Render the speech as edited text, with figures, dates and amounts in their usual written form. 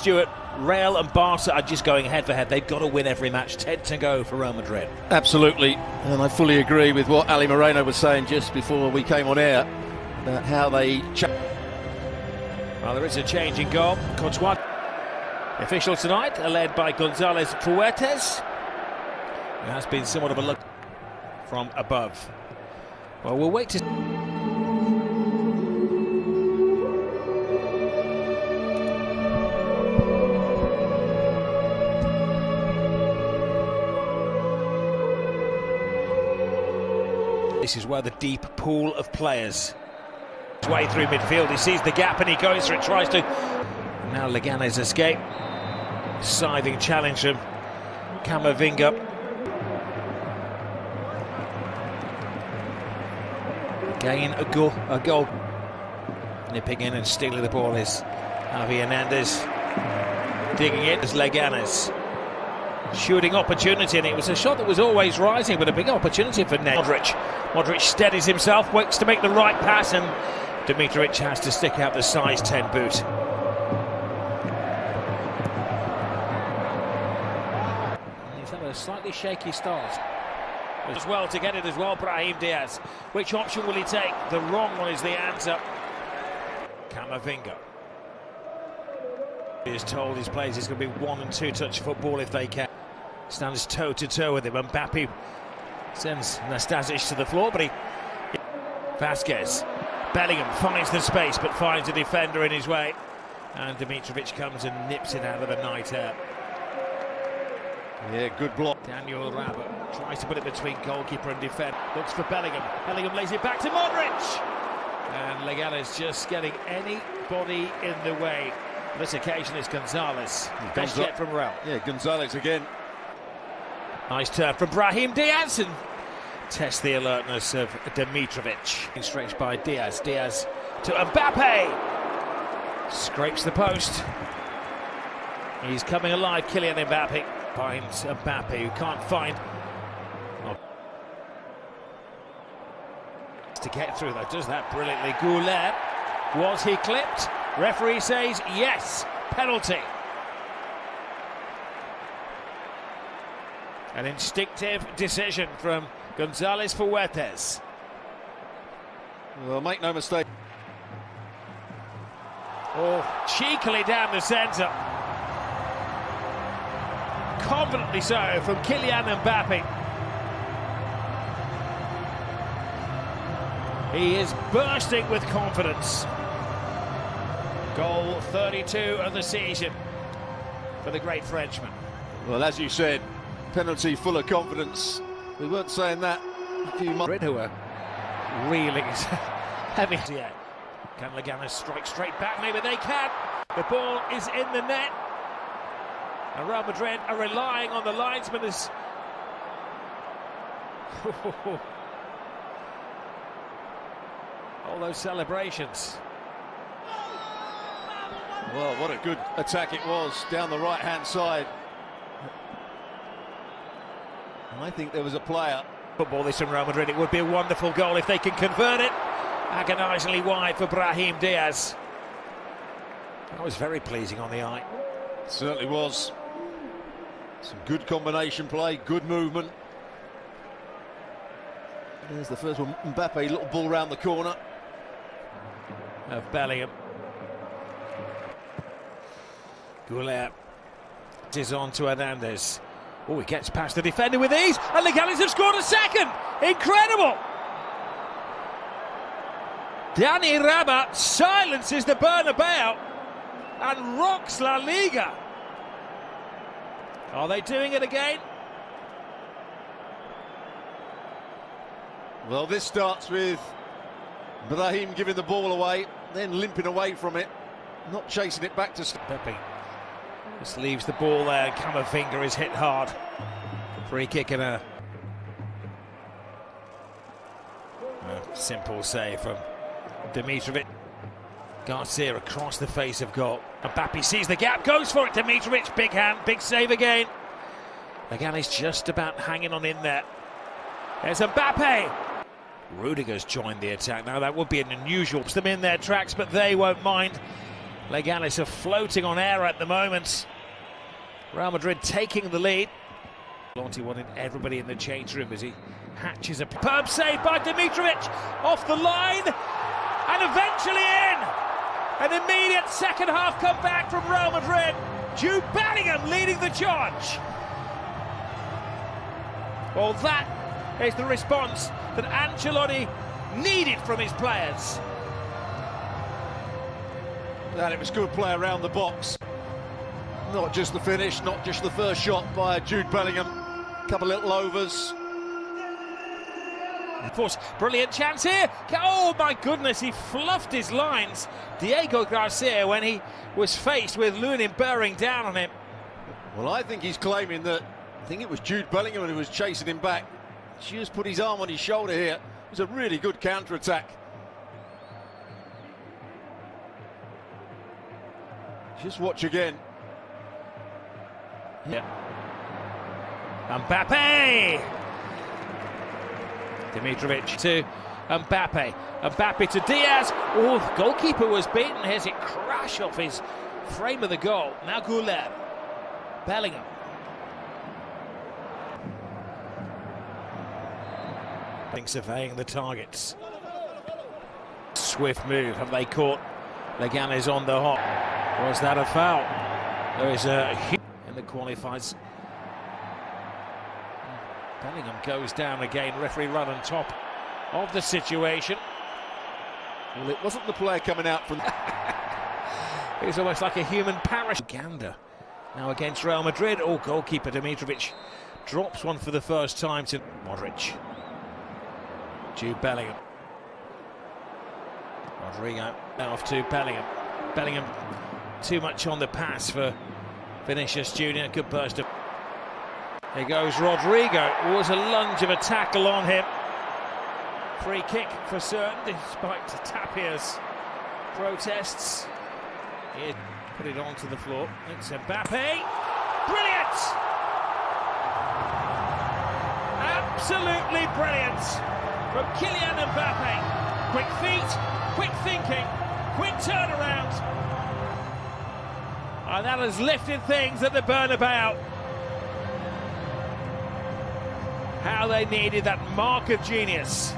Stuart, Real and Barca are just going head for head. They've got to win every match. 10 to go for Real Madrid. Absolutely, and I fully agree with what Ali Moreno was saying just before we came on air about how they... Well, there is a change in goal. Courtois. The officials tonight are led by González Fuertes. It has been somewhat of a look from above. Well, we'll wait to... This is where the deep pool of players. His way through midfield, he sees the gap and he goes for it, tries to... Now Leganes escape. Scything challenge from Camavinga. Again, a goal. Nipping in and stealing the ball is Javi Hernandez. Digging it as Leganes. Shooting opportunity, and it was a shot that was always rising, but a big opportunity for Modric. Modric steadies himself, waits to make the right pass, and Dimitrovic has to stick out the size 10 boot. He's had a slightly shaky start. As well to get it as well, Brahim Diaz. Which option will he take? The wrong one is the answer. Camavinga. He has told his players it's going to be 1- and 2-touch football if they can. Stands toe-to-toe with him. Mbappe sends Nastasic to the floor, but Vasquez. Bellingham finds the space, but finds a defender in his way. And Dimitrovic comes and nips it out of the night air. Yeah, good block. Daniel Rabat tries to put it between goalkeeper and defender. Looks for Bellingham. Bellingham lays it back to Modric. And Leganes just getting anybody in the way. On this occasion is González. Best yet from Real. Yeah, González again. Nice turn from Brahim Diaz, and test the alertness of Dimitrovic. Stretched by Diaz. Diaz to Mbappe. Scrapes the post. He's coming alive, Kylian Mbappe. Finds Mbappe, who can't find... To get through, though, does that brilliantly. Goulet. Was he clipped? Referee says yes. Penalty. An instinctive decision from González Fuertes. Well, make no mistake. Oh, cheekily down the centre. Confidently so from Kylian Mbappe. He is bursting with confidence. Goal 32 of the season for the great Frenchman. Well, as you said, penalty full of confidence. We weren't saying that a few months ago. Who are reeling heavy. Yeah. Can Leganes strike straight back? Maybe they can. The ball is in the net. And Real Madrid are relying on the linesman as... All those celebrations. Well, what a good attack it was down the right-hand side. And I think there was a player. Football this from Real Madrid. It would be a wonderful goal if they can convert it. Agonisingly wide for Brahim Diaz. That was very pleasing on the eye. It certainly was. Some good combination play, good movement. There's the first one. Mbappe, little ball round the corner. Of Bellingham. Goulet is on to Hernandez. Oh, he gets past the defender with ease, and the Leganes have scored a second! Incredible! Dani Rabat silences the Bernabeu and rocks Laliga. Are they doing it again? Well, this starts with Brahim giving the ball away, then limping away from it, not chasing it back to... Pepe just leaves the ball there, and Camavinga is hit hard. Free kick and a simple save from Dimitrovic. Garcia across the face of goal. Mbappe sees the gap, goes for it. Dimitrovic, big hand, big save again. Leganes just about hanging on in there. There's Mbappe. Rudiger's joined the attack now. That would be an unusual. Puts them in their tracks, but they won't mind. Leganes are floating on air at the moment. Real Madrid taking the lead. Lonti wanted everybody in the change room as he hatches a superb save by Dimitrovic off the line and eventually in. An immediate second half comeback from Real Madrid. Jude Bellingham leading the charge. Well, that is the response that Ancelotti needed from his players. And it was good play around the box. Not just the finish, not just the first shot by Jude Bellingham. A couple little overs. Of course, brilliant chance here. Oh my goodness, he fluffed his lines. Diego Garcia when he was faced with Lunin bearing down on him. Well, I think he's claiming that, I think it was Jude Bellingham who was chasing him back. Just put his arm on his shoulder here. It was a really good counter-attack. Just watch again. Yeah. Mbappe! Dimitrovic to Mbappe. Mbappe to Diaz. Oh, the goalkeeper was beaten. Here's it crash off his frame of the goal. Now Goulet. Bellingham. Surveying the targets. Swift move. Have they caught Leganes on the hop? Was that a foul? There is a huge in the qualifiers. Bellingham goes down again. Referee run on top of the situation. Well, it wasn't the player coming out from... It was almost like a human parachute. Uganda now against Real Madrid. Oh, goalkeeper Dimitrovic drops one for the first time to Modric. Jude Bellingham. Rodrigo off to Bellingham. Bellingham too much on the pass for Vinicius Junior. Good burst of... Here goes Rodrigo. It was a lunge of a tackle on him. Free kick for certain, despite Tapia's protests. He put it onto the floor. It's Mbappe. Brilliant! Absolutely brilliant from Kylian Mbappe. Quick feet, quick thinking, quick turnaround. And that has lifted things at the Bernabeu. How they needed that mark of genius.